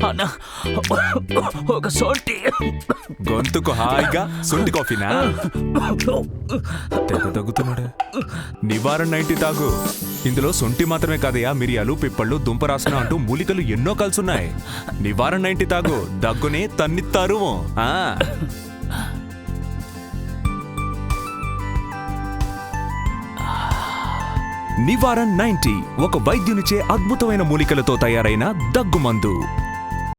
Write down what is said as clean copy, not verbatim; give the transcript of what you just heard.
అన్న ఒక సొంటి. గొంతుకు హాయిగా సొంటి కాఫీనా? తెగ తగ్గుతున్నాడు. నివారణ 90 తాగు. ఇందులో సొంటి మాత్రమే కాదయా, మిరియాలు, పిప్పళ్ళు, దుంపరాసన అంటూ మూలికలు ఎన్నో కలుసున్నాయి. నివారణ 90 తాగు, దగ్గునే తన్నిత్తారు. నివారణ 90 ఒక వైద్యునిచే అద్భుతమైన మూలికలతో తయారైన దగ్గుమందు.